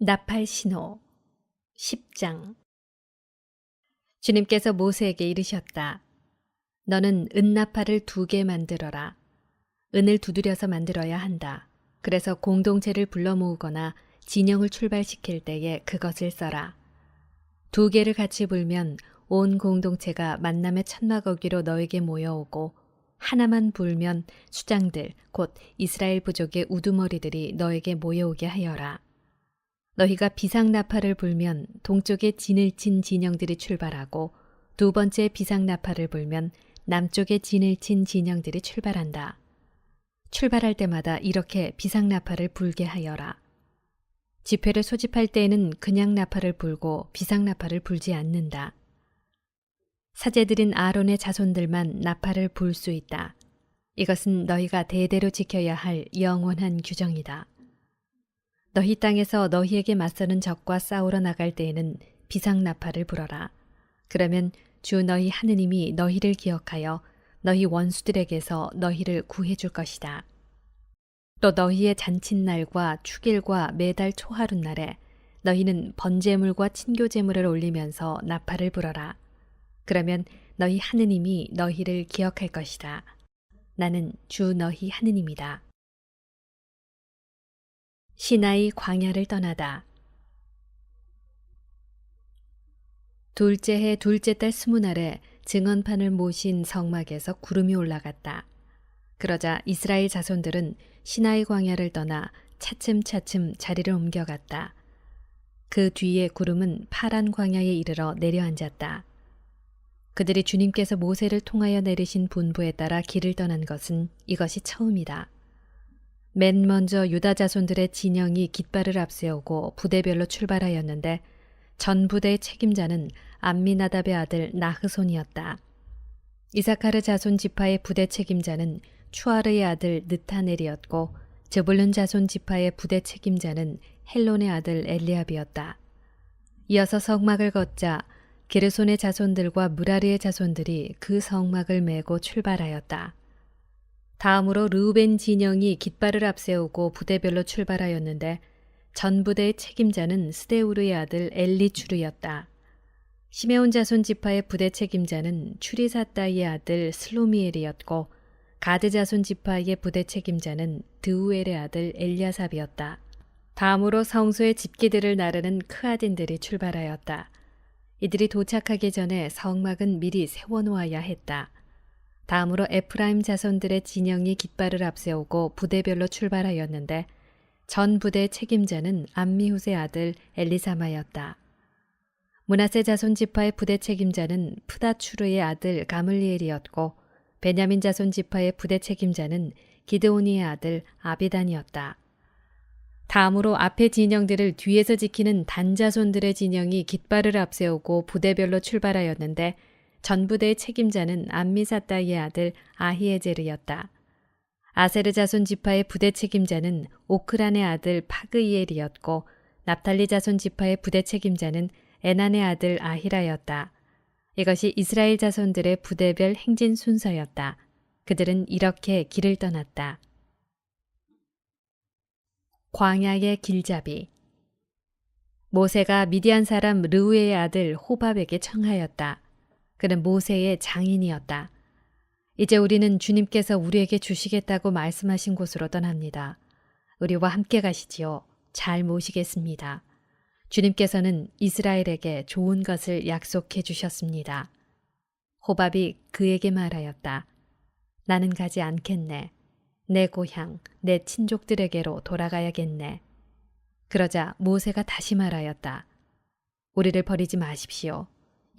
나팔 신호 10장. 주님께서 모세에게 이르셨다. 너는 은나팔을 2개 만들어라. 은을 두드려서 만들어야 한다. 그래서 공동체를 불러 모으거나 진영을 출발시킬 때에 그것을 써라. 2개를 같이 불면 온 공동체가 만남의 천막어기로 너에게 모여오고, 하나만 불면 수장들 곧 이스라엘 부족의 우두머리들이 너에게 모여오게 하여라. 너희가 비상나팔을 불면 동쪽에 진을 친 진영들이 출발하고, 2번째 비상나팔을 불면 남쪽에 진을 친 진영들이 출발한다. 출발할 때마다 이렇게 비상나팔을 불게 하여라. 집회를 소집할 때에는 그냥 나팔을 불고 비상나팔을 불지 않는다. 사제들인 아론의 자손들만 나팔을 불 수 있다. 이것은 너희가 대대로 지켜야 할 영원한 규정이다. 너희 땅에서 너희에게 맞서는 적과 싸우러 나갈 때에는 비상나팔을 불어라. 그러면 주 너희 하느님이 너희를 기억하여 너희 원수들에게서 너희를 구해줄 것이다. 또 너희의 잔칫날과 축일과 매달 초하룻날에 너희는 번제물과 친교제물을 올리면서 나팔을 불어라. 그러면 너희 하느님이 너희를 기억할 것이다. 나는 주 너희 하느님이다. 시나이 광야를 떠나다. 둘째 해 둘째 달 20날에 증언판을 모신 성막에서 구름이 올라갔다. 그러자 이스라엘 자손들은 시나이 광야를 떠나 차츰차츰 자리를 옮겨갔다. 그 뒤에 구름은 파란 광야에 이르러 내려앉았다. 그들이 주님께서 모세를 통하여 내리신 분부에 따라 길을 떠난 것은 이것이 처음이다. 맨 먼저 유다 자손들의 진영이 깃발을 앞세우고 부대별로 출발하였는데, 전 부대의 책임자는 암미나답의 아들 나흐손이었다. 이사카르 자손 지파의 부대 책임자는 추아르의 아들 느타넬이었고, 저불룬 자손 지파의 부대 책임자는 헬론의 아들 엘리압이었다. 이어서 성막을 걷자 게르손의 자손들과 무라리의 자손들이 그 성막을 메고 출발하였다. 다음으로 르우벤 진영이 깃발을 앞세우고 부대별로 출발하였는데, 전 부대의 책임자는 스데우르의 아들 엘리추르였다. 시메온 자손 지파의 부대 책임자는 추리사따이의 아들 슬로미엘이었고, 가드 자손 지파의 부대 책임자는 드우엘의 아들 엘리아삽이었다. 다음으로 성소의 집기들을 나르는 크아딘들이 출발하였다. 이들이 도착하기 전에 성막은 미리 세워놓아야 했다. 다음으로 에프라임 자손들의 진영이 깃발을 앞세우고 부대별로 출발하였는데, 전 부대의 책임자는 암미훗의 아들 엘리사마였다. 므낫세 자손 지파의 부대 책임자는 푸다추르의 아들 가물리엘이었고, 베냐민 자손 지파의 부대 책임자는 기드오니의 아들 아비단이었다. 다음으로 앞에 진영들을 뒤에서 지키는 단 자손들의 진영이 깃발을 앞세우고 부대별로 출발하였는데, 전부대의 책임자는 암미사따이의 아들 아히에제르였다. 아세르 자손 지파의 부대 책임자는 오크란의 아들 파그이엘이었고, 납달리 자손 지파의 부대 책임자는 에난의 아들 아히라였다. 이것이 이스라엘 자손들의 부대별 행진 순서였다. 그들은 이렇게 길을 떠났다. 광야의 길잡이. 모세가 미디안 사람 르우의 아들 호밥에게 청하였다. 그는 모세의 장인이었다. 이제 우리는 주님께서 우리에게 주시겠다고 말씀하신 곳으로 떠납니다. 우리와 함께 가시지요. 잘 모시겠습니다. 주님께서는 이스라엘에게 좋은 것을 약속해 주셨습니다. 호밥이 그에게 말하였다. 나는 가지 않겠네. 내 고향, 내 친족들에게로 돌아가야겠네. 그러자 모세가 다시 말하였다. 우리를 버리지 마십시오.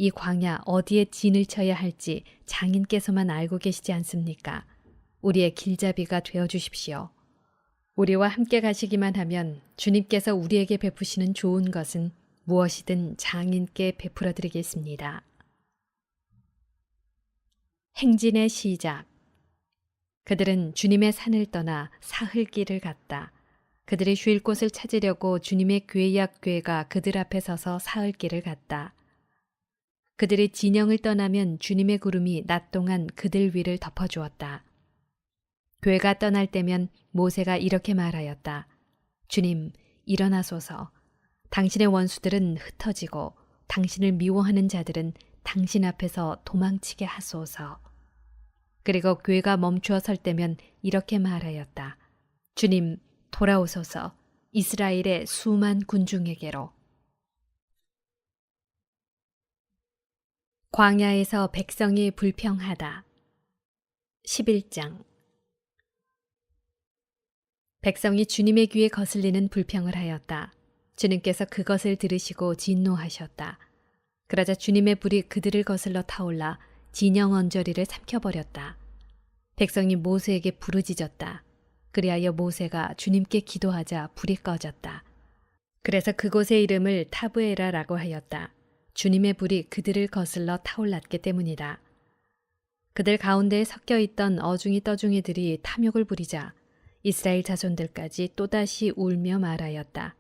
이 광야 어디에 진을 쳐야 할지 장인께서만 알고 계시지 않습니까? 우리의 길잡이가 되어 주십시오. 우리와 함께 가시기만 하면 주님께서 우리에게 베푸시는 좋은 것은 무엇이든 장인께 베풀어 드리겠습니다. 행진의 시작. 그들은 주님의 산을 떠나 사흘길을 갔다. 그들이 쉴 곳을 찾으려고 주님의 괴약궤가 그들 앞에 서서 사흘길을 갔다. 그들이 진영을 떠나면 주님의 구름이 낮 동안 그들 위를 덮어주었다. 괴가 떠날 때면 모세가 이렇게 말하였다. 주님, 일어나소서. 당신의 원수들은 흩어지고 당신을 미워하는 자들은 당신 앞에서 도망치게 하소서. 그리고 괴가 멈추어 설 때면 이렇게 말하였다. 주님, 돌아오소서. 이스라엘의 수만 군중에게로. 광야에서 백성이 불평하다. 11장. 백성이 주님의 귀에 거슬리는 불평을 하였다. 주님께서 그것을 들으시고 진노하셨다. 그러자 주님의 불이 그들을 거슬러 타올라 진영 언저리를 삼켜버렸다. 백성이 모세에게 부르짖었다. 그리하여 모세가 주님께 기도하자 불이 꺼졌다. 그래서 그곳의 이름을 타브에라라고 하였다. 주님의 불이 그들을 거슬러 타올랐기 때문이다. 그들 가운데에 섞여 있던 어중이 떠중이들이 탐욕을 부리자 이스라엘 자손들까지 또다시 울며 말하였다.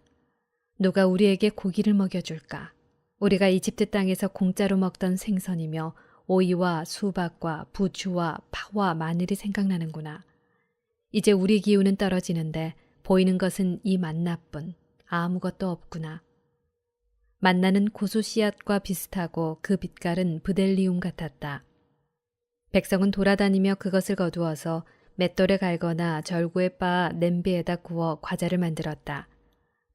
누가 우리에게 고기를 먹여줄까? 우리가 이집트 땅에서 공짜로 먹던 생선이며 오이와 수박과 부추와 파와 마늘이 생각나는구나. 이제 우리 기운은 떨어지는데 보이는 것은 이 만나뿐 아무것도 없구나. 만나는 고수 씨앗과 비슷하고 그 빛깔은 브델리움 같았다. 백성은 돌아다니며 그것을 거두어서 맷돌에 갈거나 절구에 빻아 냄비에다 구워 과자를 만들었다.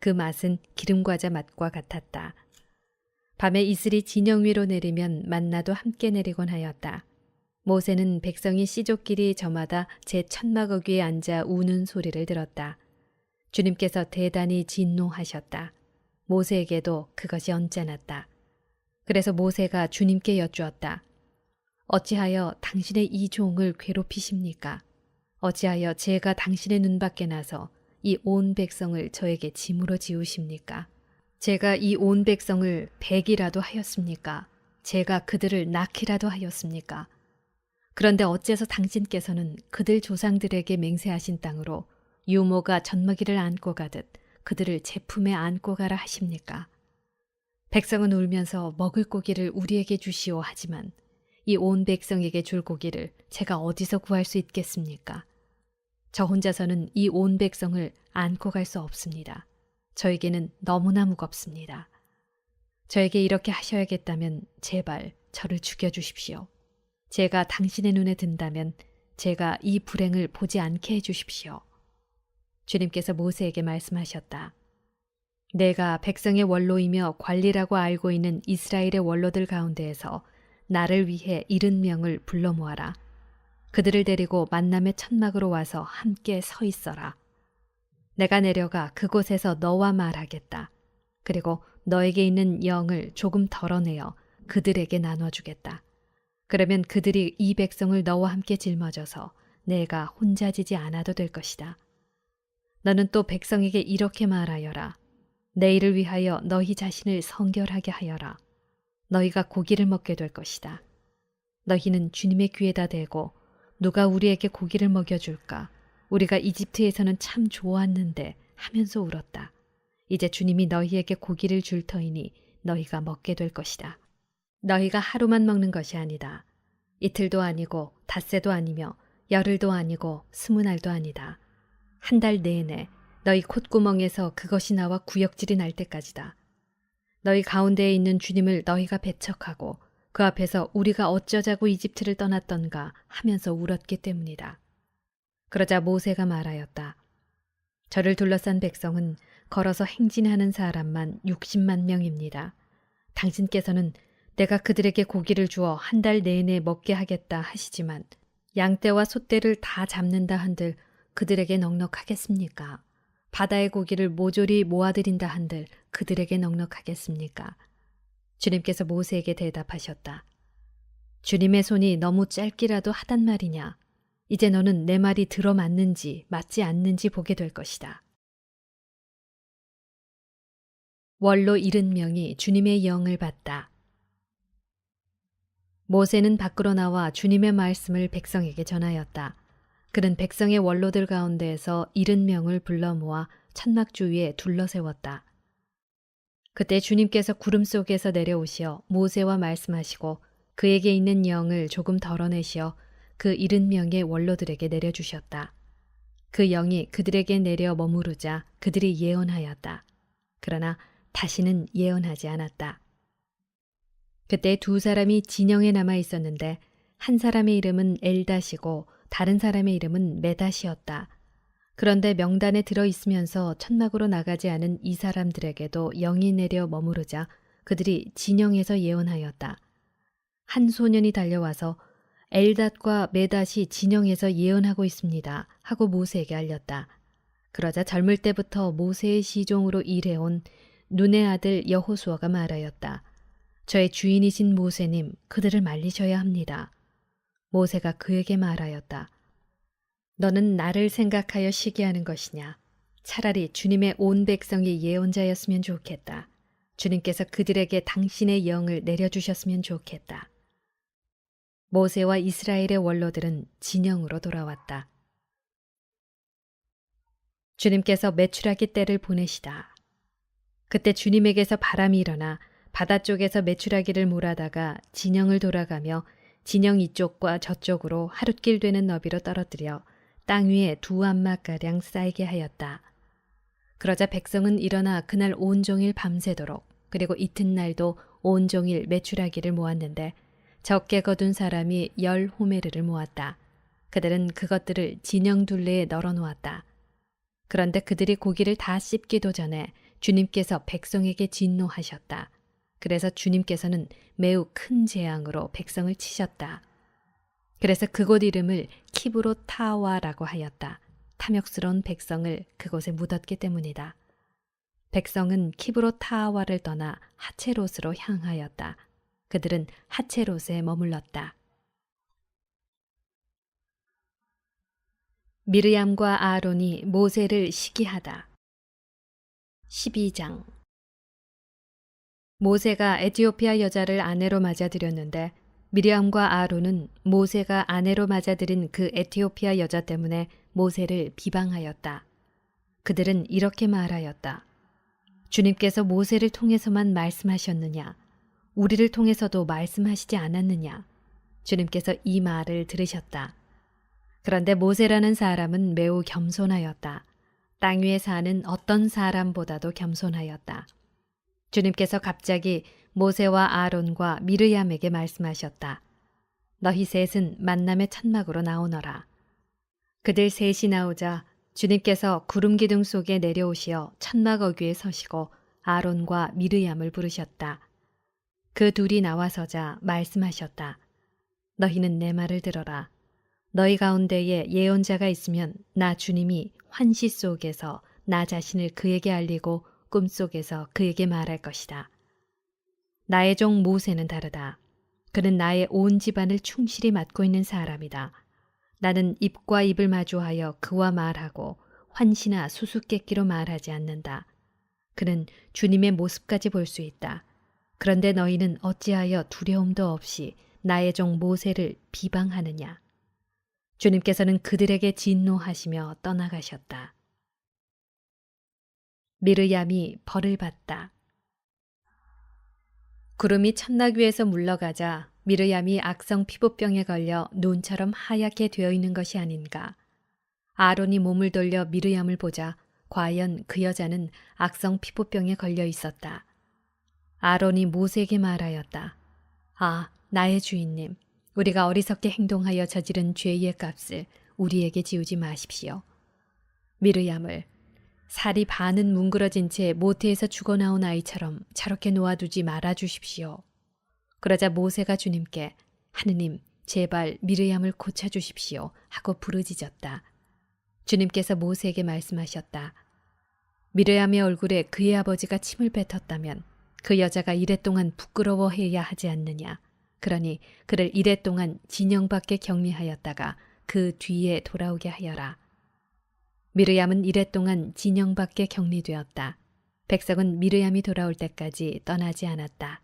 그 맛은 기름과자 맛과 같았다. 밤에 이슬이 진영 위로 내리면 만나도 함께 내리곤 하였다. 모세는 백성이 씨족끼리 저마다 제 천막 위에 앉아 우는 소리를 들었다. 주님께서 대단히 진노하셨다. 모세에게도 그것이 언짢았다. 그래서 모세가 주님께 여쭈었다. 어찌하여 당신의 이 종을 괴롭히십니까? 어찌하여 제가 당신의 눈밖에 나서 이 온 백성을 저에게 짐으로 지우십니까? 제가 이 온 백성을 백이라도 하였습니까? 제가 그들을 낳기라도 하였습니까? 그런데 어째서 당신께서는 그들 조상들에게 맹세하신 땅으로 유모가 젖먹이를 안고 가듯 그들을 제 품에 안고 가라 하십니까? 백성은 울면서 먹을 고기를 우리에게 주시오 하지만 이 온 백성에게 줄 고기를 제가 어디서 구할 수 있겠습니까? 저 혼자서는 이 온 백성을 안고 갈 수 없습니다. 저에게는 너무나 무겁습니다. 저에게 이렇게 하셔야겠다면 제발 저를 죽여주십시오. 제가 당신의 눈에 든다면 제가 이 불행을 보지 않게 해주십시오. 주님께서 모세에게 말씀하셨다. 내가 백성의 원로이며 관리라고 알고 있는 이스라엘의 원로들 가운데에서 나를 위해 70명을 불러 모아라. 그들을 데리고 만남의 천막으로 와서 함께 서 있어라. 내가 내려가 그곳에서 너와 말하겠다. 그리고 너에게 있는 영을 조금 덜어내어 그들에게 나눠주겠다. 그러면 그들이 이 백성을 너와 함께 짊어져서 내가 혼자 지지 않아도 될 것이다. 너는 또 백성에게 이렇게 말하여라. 내일을 위하여 너희 자신을 성결하게 하여라. 너희가 고기를 먹게 될 것이다. 너희는 주님의 귀에다 대고 누가 우리에게 고기를 먹여줄까? 우리가 이집트에서는 참 좋았는데 하면서 울었다. 이제 주님이 너희에게 고기를 줄 터이니 너희가 먹게 될 것이다. 너희가 하루만 먹는 것이 아니다. 이틀도 아니고 닷새도 아니며 열흘도 아니고 20날도 아니다. 한 달 내내 너희 콧구멍에서 그것이 나와 구역질이 날 때까지다. 너희 가운데에 있는 주님을 너희가 배척하고 그 앞에서 우리가 어쩌자고 이집트를 떠났던가 하면서 울었기 때문이다. 그러자 모세가 말하였다. 저를 둘러싼 백성은 걸어서 행진하는 사람만 60만 명입니다. 당신께서는 내가 그들에게 고기를 주어 한 달 내내 먹게 하겠다 하시지만 양떼와 소떼를 다 잡는다 한들 그들에게 넉넉하겠습니까? 바다의 고기를 모조리 모아들인다 한들 그들에게 넉넉하겠습니까? 주님께서 모세에게 대답하셨다. 주님의 손이 너무 짧기라도 하단 말이냐? 이제 너는 내 말이 들어맞는지 맞지 않는지 보게 될 것이다. 원로 70명이 주님의 영을 받다. 모세는 밖으로 나와 주님의 말씀을 백성에게 전하였다. 그는 백성의 원로들 가운데에서 70명을 불러 모아 천막 주위에 둘러세웠다. 그때 주님께서 구름 속에서 내려오시어 모세와 말씀하시고 그에게 있는 영을 조금 덜어내시어 그 70명의 원로들에게 내려주셨다. 그 영이 그들에게 내려 머무르자 그들이 예언하였다. 그러나 다시는 예언하지 않았다. 그때 두 사람이 진영에 남아 있었는데 한 사람의 이름은 엘닷이고 다른 사람의 이름은 메닷이었다. 그런데 명단에 들어 있으면서 천막으로 나가지 않은 이 사람들에게도 영이 내려 머무르자 그들이 진영에서 예언하였다. 한 소년이 달려와서 엘닷과 메닷이 진영에서 예언하고 있습니다 하고 모세에게 알렸다. 그러자 젊을 때부터 모세의 시종으로 일해온 눈의 아들 여호수아가 말하였다. 저의 주인이신 모세님, 그들을 말리셔야 합니다. 모세가 그에게 말하였다. 너는 나를 생각하여 시기하는 것이냐? 차라리 주님의 온 백성이 예언자였으면 좋겠다. 주님께서 그들에게 당신의 영을 내려주셨으면 좋겠다. 모세와 이스라엘의 원로들은 진영으로 돌아왔다. 주님께서 메추라기 떼를 보내시다. 그때 주님에게서 바람이 일어나 바다 쪽에서 메추라기를 몰아다가 진영을 돌아가며 진영 이쪽과 저쪽으로 하룻길 되는 너비로 떨어뜨려 땅 위에 2안막가량 쌓이게 하였다. 그러자 백성은 일어나 그날 온종일 밤새도록 그리고 이튿날도 온종일 메추라기를 모았는데 적게 거둔 사람이 10호메르를 모았다. 그들은 그것들을 진영 둘레에 널어놓았다. 그런데 그들이 고기를 다 씹기도 전에 주님께서 백성에게 진노하셨다. 그래서 주님께서는 매우 큰 재앙으로 백성을 치셨다. 그래서 그곳 이름을 키브롯 타와라고 하였다. 탐욕스러운 백성을 그곳에 묻었기 때문이다. 백성은 키브롯 타와를 떠나 하체롯으로 향하였다. 그들은 하체롯에 머물렀다. 미르얌과 아론이 모세를 시기하다. 12장. 모세가 에티오피아 여자를 아내로 맞아들였는데 미리암과 아론은 모세가 아내로 맞아들인 그 에티오피아 여자 때문에 모세를 비방하였다. 그들은 이렇게 말하였다. 주님께서 모세를 통해서만 말씀하셨느냐? 우리를 통해서도 말씀하시지 않았느냐? 주님께서 이 말을 들으셨다. 그런데 모세라는 사람은 매우 겸손하였다. 땅 위에 사는 어떤 사람보다도 겸손하였다. 주님께서 갑자기 모세와 아론과 미르얌에게 말씀하셨다. 너희 셋은 만남의 천막으로 나오너라. 그들 셋이 나오자 주님께서 구름 기둥 속에 내려오시어 천막 어귀에 서시고 아론과 미르얌을 부르셨다. 그 둘이 나와서자 말씀하셨다. 너희는 내 말을 들어라. 너희 가운데에 예언자가 있으면 나 주님이 환시 속에서 나 자신을 그에게 알리고 꿈속에서 그에게 말할 것이다. 나의 종 모세는 다르다. 그는 나의 온 집안을 충실히 맡고 있는 사람이다. 나는 입과 입을 마주하여 그와 말하고 환시나 수수께끼로 말하지 않는다. 그는 주님의 모습까지 볼 수 있다. 그런데 너희는 어찌하여 두려움도 없이 나의 종 모세를 비방하느냐. 주님께서는 그들에게 진노하시며 떠나가셨다. 미르얌이 벌을 받다. 구름이 천막 위에서 물러가자 미르얌이 악성 피부병에 걸려 눈처럼 하얗게 되어 있는 것이 아닌가. 아론이 몸을 돌려 미르얌을 보자 과연 그 여자는 악성 피부병에 걸려 있었다. 아론이 모세에게 말하였다. 아, 나의 주인님, 우리가 어리석게 행동하여 저지른 죄의 값을 우리에게 지우지 마십시오. 미르얌을 살이 반은 뭉그러진 채 모태에서 죽어나온 아이처럼 저렇게 놓아두지 말아주십시오. 그러자 모세가 주님께 하느님 제발 미르얌을 고쳐주십시오 하고 부르짖었다. 주님께서 모세에게 말씀하셨다. 미르얌의 얼굴에 그의 아버지가 침을 뱉었다면 그 여자가 이랫동안 부끄러워해야 하지 않느냐. 그러니 그를 이랫동안 진영 밖에 격리하였다가 그 뒤에 돌아오게 하여라. 미르얌은 이랫동안 진영 밖에 격리되었다. 백성은 미르얌이 돌아올 때까지 떠나지 않았다.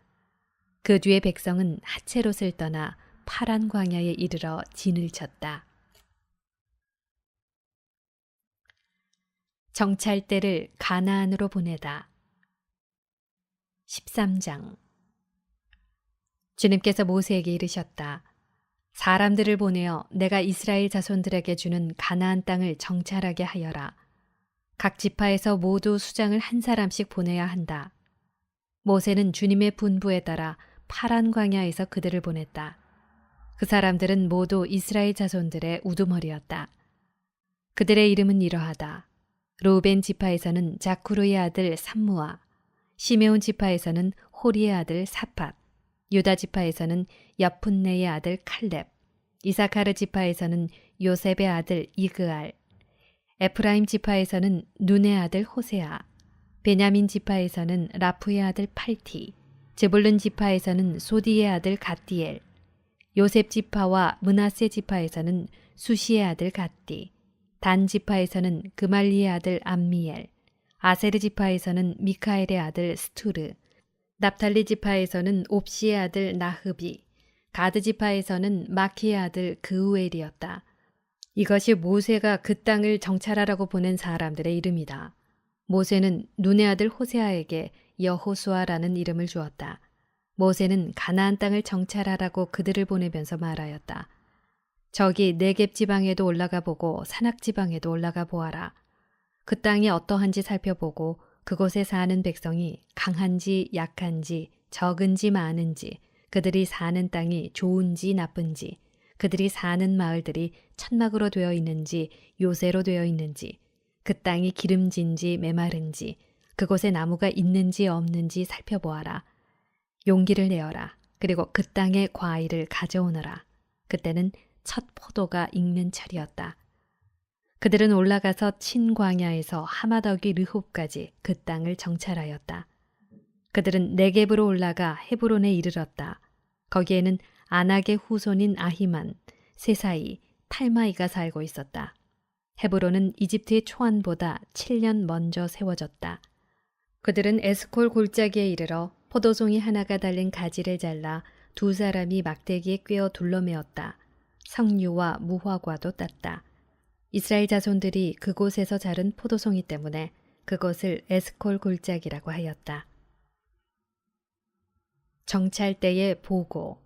그 뒤에 백성은 하체롯을 떠나 파란 광야에 이르러 진을 쳤다. 정찰대를 가나안으로 보내다. 13장. 주님께서 모세에게 이르셨다. 사람들을 보내어 내가 이스라엘 자손들에게 주는 가나안 땅을 정찰하게 하여라. 각 지파에서 모두 수장을 한 사람씩 보내야 한다. 모세는 주님의 분부에 따라 파란 광야에서 그들을 보냈다. 그 사람들은 모두 이스라엘 자손들의 우두머리였다. 그들의 이름은 이러하다. 루벤 지파에서는 자쿠르의 아들 삼무아, 시메온 지파에서는 호리의 아들 사팟, 유다 지파에서는 여푼네의 아들 칼렙, 이사카르 지파에서는 요셉의 아들 이그알, 에프라임 지파에서는 눈의 아들 호세아, 베냐민 지파에서는 라프의 아들 팔티, 제불룬 지파에서는 소디의 아들 갓디엘, 요셉 지파와 므낫세 지파에서는 수시의 아들 갓디, 단 지파에서는 그말리의 아들 암미엘, 아세르 지파에서는 미카엘의 아들 스투르, 납탈리 지파에서는 옵시의 아들 나흐비, 가드 지파에서는 마키의 아들 그우엘이었다. 이것이 모세가 그 땅을 정찰하라고 보낸 사람들의 이름이다. 모세는 눈의 아들 호세아에게 여호수아라는 이름을 주었다. 모세는 가나안 땅을 정찰하라고 그들을 보내면서 말하였다. 저기 네겝 지방에도 올라가 보고 산악 지방에도 올라가 보아라. 그 땅이 어떠한지 살펴보고 그곳에 사는 백성이 강한지 약한지 적은지 많은지 그들이 사는 땅이 좋은지 나쁜지 그들이 사는 마을들이 천막으로 되어 있는지 요새로 되어 있는지 그 땅이 기름진지 메마른지 그곳에 나무가 있는지 없는지 살펴보아라. 용기를 내어라. 그리고 그 땅의 과일을 가져오너라. 그때는 첫 포도가 익는 철이었다. 그들은 올라가서 친광야에서 하마더기 르홉까지 그 땅을 정찰하였다. 그들은 네겝으로 올라가 헤브론에 이르렀다. 거기에는 아낙의 후손인 아히만, 세사이, 탈마이가 살고 있었다. 헤브론은 이집트의 초안보다 7년 먼저 세워졌다. 그들은 에스콜 골짜기에 이르러 포도송이 하나가 달린 가지를 잘라 두 사람이 막대기에 꿰어 둘러매었다. 석류와 무화과도 땄다. 이스라엘 자손들이 그곳에서 자른 포도송이 때문에 그것을 에스콜 골짜기라고 하였다. 정찰 때의 보고.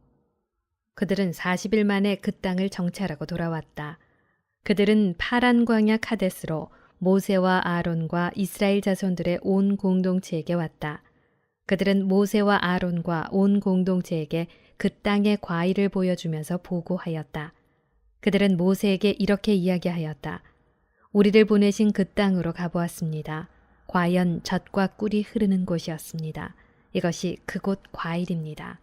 그들은 40일 만에 그 땅을 정찰하고 돌아왔다. 그들은 파란 광야 카데스로 모세와 아론과 이스라엘 자손들의 온 공동체에게 왔다. 그들은 모세와 아론과 온 공동체에게 그 땅의 과일을 보여주면서 보고하였다. 그들은 모세에게 이렇게 이야기하였다. 우리를 보내신 그 땅으로 가보았습니다. 과연 젖과 꿀이 흐르는 곳이었습니다. 이것이 그곳 과일입니다.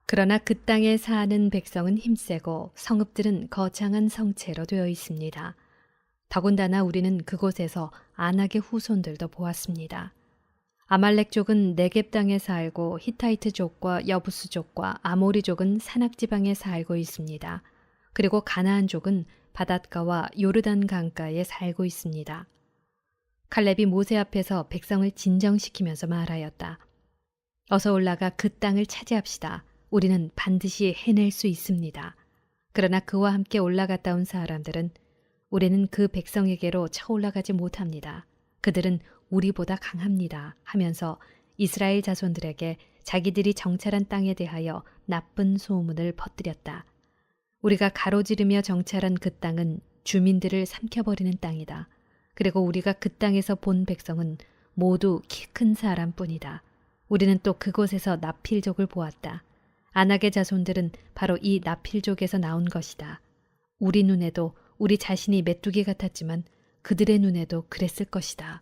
그러나 그 땅에 사는 백성은 힘세고 성읍들은 거창한 성체로 되어 있습니다. 더군다나 우리는 그곳에서 아낙의 후손들도 보았습니다. 아말렉족은 네겝 땅에 살고 히타이트족과 여부스족과 아모리족은 산악지방에 살고 있습니다. 그리고 가나안족은 바닷가와 요르단 강가에 살고 있습니다. 칼렙이 모세 앞에서 백성을 진정시키면서 말하였다. 어서 올라가 그 땅을 차지합시다. 우리는 반드시 해낼 수 있습니다. 그러나 그와 함께 올라갔다 온 사람들은 우리는 그 백성에게로 쳐올라가지 못합니다. 그들은 우리보다 강합니다. 하면서 이스라엘 자손들에게 자기들이 정찰한 땅에 대하여 나쁜 소문을 퍼뜨렸다. 우리가 가로지르며 정찰한 그 땅은 주민들을 삼켜버리는 땅이다. 그리고 우리가 그 땅에서 본 백성은 모두 키 큰 사람뿐이다. 우리는 또 그곳에서 나필족을 보았다. 아낙의 자손들은 바로 이 나필족에서 나온 것이다. 우리 눈에도 우리 자신이 메뚜기 같았지만 그들의 눈에도 그랬을 것이다.